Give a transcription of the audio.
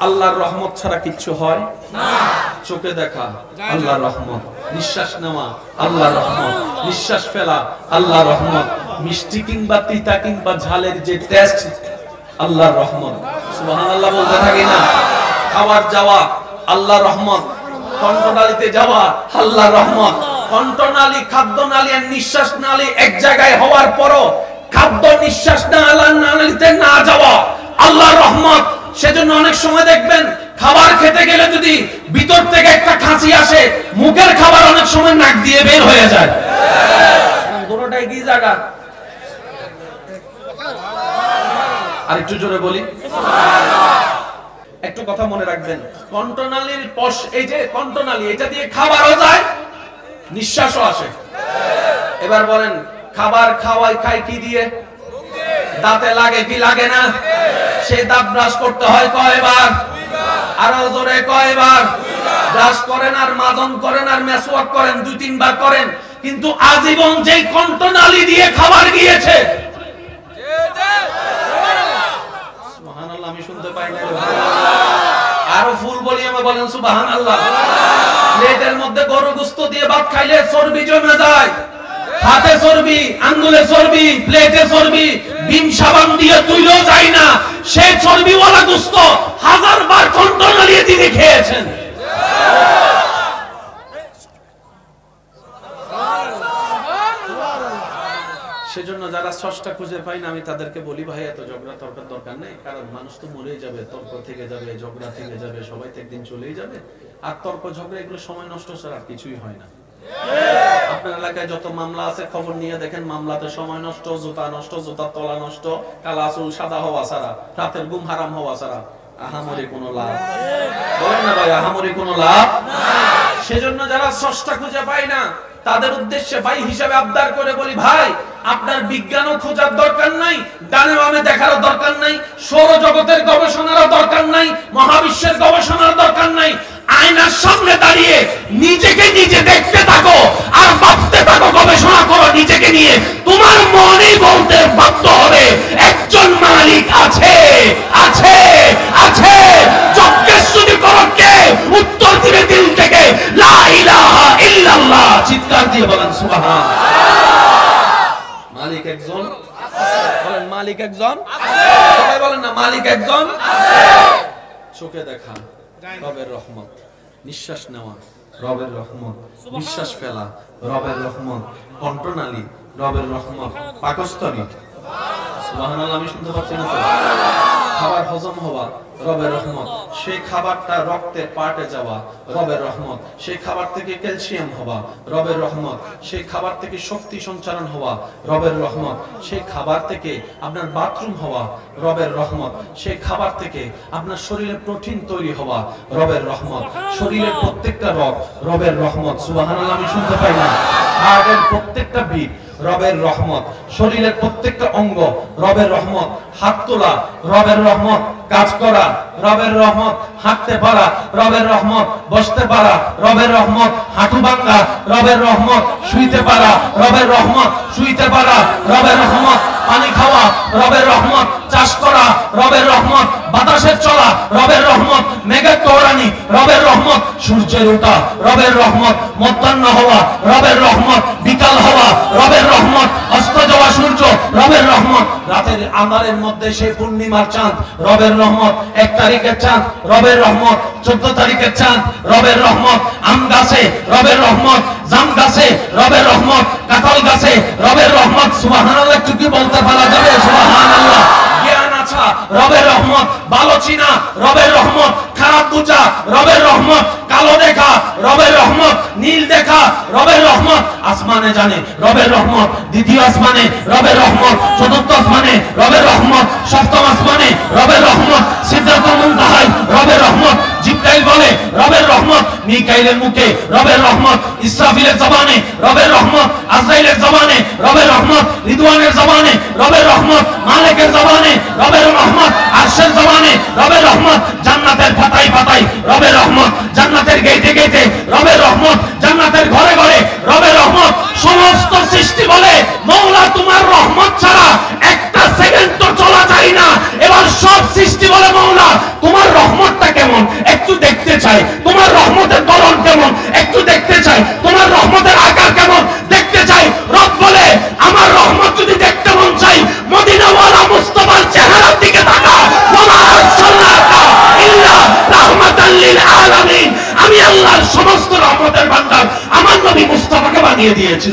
আল্লাহর রহমত ছাড়া কিচ্ছু হয় না। চোখে দেখা আল্লাহর রহমত, নিঃশ্বাস নেওয়া আল্লাহর রহমত, নিঃশ্বাস ফেলা আল্লাহর রহমত, মিষ্টি কিংবা তিতা কিংবা ঝালের যে টেস্ট আল্লাহর রহমত। সুবহানাল্লাহ বলতে থাকি না। খাবার যাওয়া আল্লাহর রহমত, কণ্ঠনালীতে যাওয়া আল্লাহর রহমত। কণ্ঠনালী, খাদ্যনালী আর নিঃশ্বাস নালী এক জায়গায় হওয়ার পরও খাদ্য নিঃশ্বাস নালীতে না যাওয়া আল্লাহর রহমত। সেজন্য অনেক সময় দেখবেন খাবার খেতে গেলে যদি ভিতর থেকে একটা খাঁচি আসে, মুখের খাবার অনেক সময় নাক দিয়ে বের হয়ে যায়। দুটোটাই কি জায়গা? আর একটু জোরে বলি, একটু কথা মনে রাখবেন। কণ্ঠনালীর এই যে কণ্ঠনালী, এটা দিয়ে খাবারও যায়, নিঃশ্বাসও আসে। এবার বলেন, খাবার খাই কি দিয়ে? দাঁতে লাগে কি লাগে না? সেই দাঁত ব্রাশ করতে হয় কয়বার? আরো জোরে কয়বার? ব্রাশ করেন আর মাজন করেন আর মেসওয়াক করেন, 2-3 বার করেন, কিন্তু আজীবন যেই কণ্ঠনালী দিয়ে খাবার গিয়েছে, সুবহানাল্লাহ, আমি শুনতে পাই না। আরো ফুল বলি আমি, বলেন সুবহানাল্লাহ। প্লেটের মধ্যে গরু গোশত দিয়ে ভাত খাইলে চর্বি জমে যায়, হাতে চর্বি, আঙ্গুলে চর্বি, প্লেটে চর্বি, বিম সাবান দিয়ে তুইলেও যায় না। সেই চর্বিওয়ালা গোশত 1000 বার কণ্ঠনালী দিয়ে খেয়েছেন। সেজন্য যারা স্রষ্টা খুঁজে পায় না, আমি তাদেরকে বলি, ভাই এত ঝগড়া তর্কের দরকার নেই, কারণ মানুষ তো মরেই যাবে, তর্ক থেকে যাবে, ঝগড়া থেকে যাবে, সবাই তো একদিন চলেই যাবে। আর তর্ক ঝগড়া এগুলো সময় নষ্ট ছাড়া আর কিছুই হয় না। আপনার এলাকায় যত মামলা আছে খবর নিয়ে দেখেন, মামলাতে সময় নষ্ট, জুতা নষ্ট, জুতার তলা নষ্ট, কালা চুল সাদা হওয়া ছাড়া, রাতের ঘুম হারাম হওয়া ছাড়া আহামরি কোনো লাভ। বলেন না ভাই, আহামরি কোনো লাভ। সেজন্য যারা স্রষ্টা খুঁজে পায় না, তাদের উদ্দেশ্যে ভাই হিসাবে আবদার করে বলি, ভাই আপনার বিজ্ঞানও খোঁজার দরকার নাই, ডানে বামে দেখারও দরকার নাই, সৌরজগতের গবেষণারও দরকার নাই, মহাবিশ্বের গবেষণার দরকার নাই। আয়নার সামনে দাঁড়িয়ে নিজেকে নিজে দেখতে থাকো আর ভাবতে থাকো, গবেষণা করো নিজেকে নিয়ে। তোমার মনই বলতে বাধ্য হবে একজন মালিক আছে, আছে, আছে। জিজ্ঞেস যদি করো কে, উত্তর দিবে দিল থেকে, লা ইলাহা ইল্লাল্লাহ। চিৎকার দিয়ে বলেন সুবহানাল্লাহ। মালিক একজন আছে, বলেন মালিক একজন আছে। সবাই বলেন না, মালিক একজন আছে। চোখে দেখা রবের রহমত, নিঃশ্বাস নেওয়া রবের রহমত, নিঃশ্বাস ফেলা রবের রহমত, কণ্ঠনালী রবের রহমত, পাকস্থলী, সুবহানাল্লাহ, আমি শুনতে পাচ্ছি না? খাবার হজম হওয়া রবের রহমত, সেই খাবারটা রক্তে পাটে যাওয়া রবের রহমত, সেই খাবার থেকে ক্যালসিয়াম হওয়া রবের রহমত, সেই খাবার থেকে শক্তি সঞ্চারণ হওয়া রবের রহমত, সেই খাবার থেকে আপনার বাথরুম হওয়া রবের রহমত, সেই খাবার থেকে আপনার শরীরে প্রোটিন তৈরি হওয়া রবের রহমত, শরীরের প্রত্যেকটা রগ রবের রহমত। সুবহানাল্লাহ, আমি শুনতে পাই না? হার্টের প্রত্যেকটা বিট রবের রহমত, শরীরের প্রত্যেকটা অঙ্গ রবের রহমত, হাত তোলা রবের রহমত, কাজ করা রবের রহমত, হাঁটতে পারা রবের রহমত, বসতে পারা রবের রহমত, হাঁটু ভাঙা রবের রহমত, শুইতে পারা রবের রহমত, শুইতে পারা রবের রহমত, পানি খাওয়া রবের রহমত, চাষ করা রবের রহমত, বাতাসে চলা রবের রহমত, মেঘের দৌড়ানি রবের রহমত, সূর্যের ওঠা রবের রহমত, মধ্যাহ্ন হওয়া রবের রহমত, বিকাল হওয়া রবের রহমত, অস্ত যাওয়া সূর্য রবের রহমত, রাতের আঁধারের মধ্যে সেই পূর্ণিমার চাঁদ রবের রহমত, 1 তারিখের চাঁদ রবের রহমত, 14 তারিখের চাঁদ রবের রহমত, আম গাছে রবের রহমত, জাম গাছে রবের রহমত, কাঁঠাল গাছে রবের রহমত। সুবহানাল্লাহ, একটু কি বলতে পারা যাবে? সুবহানাল্লাহ। জ্ঞান আছা রবের রহমত, ভালো চিনা রবের রহমত, খারাপ বুঝা রবের রহমত, কালো দেখা রবের রহমত, নীল দেখা রবের রহমত, আসমানে জানে রবের রহমত, দ্বিতীয় আসমানে রবের রহমত, চতুর্থ আসমানে রবের রহমত, সপ্তম আসমানে রবের রহমত, সিদরাতুল মুনতাহায় রবের রহমত, জিবরাইল বলে রবের রহমত, মিকাইলের মুখে রবের রহমত, ইসরাফিলের জবানে রবের রহমত, আজরাইলের জবানে রবের রহমত, রিদওয়ানের জবানে রবের রহমত, মালিকের জবানে রবের রহমত, আরশের জবানে রবের রহমত, জান্নাতের পাতায় পাতায় রবের রহমত, জান্নাতের গেটে গেটে রবের রহমত, জান্নাতের ঘরে ঘরে রবের রহমত। সমস্ত সৃষ্টি বলে, মওলা তোমার রহমত ছাড়া একটা সেকেন্ড তো চলা যায় না। এবার সব সৃষ্টি বলে, মওলা তোমার রহমতটা চাই, তোমার রহমতের ধরন কেমন একটু দেখতে চাই, তোমার রহমতের আকার কেমন দেখতে চাই। রব বলে আমার রহমত যদি দেখতে মন চাই, মদিনাওয়ালা মুস্তাফার চেহারার দিকে তাকা। ওমা আরসালনাকা ইল্লা রাহমাতাল লিল আলামিন। আমি আল্লাহর সমস্ত রহমতের ভান্ডার আমার নবী মুস্তাফাকে বানিয়ে দিয়েছি।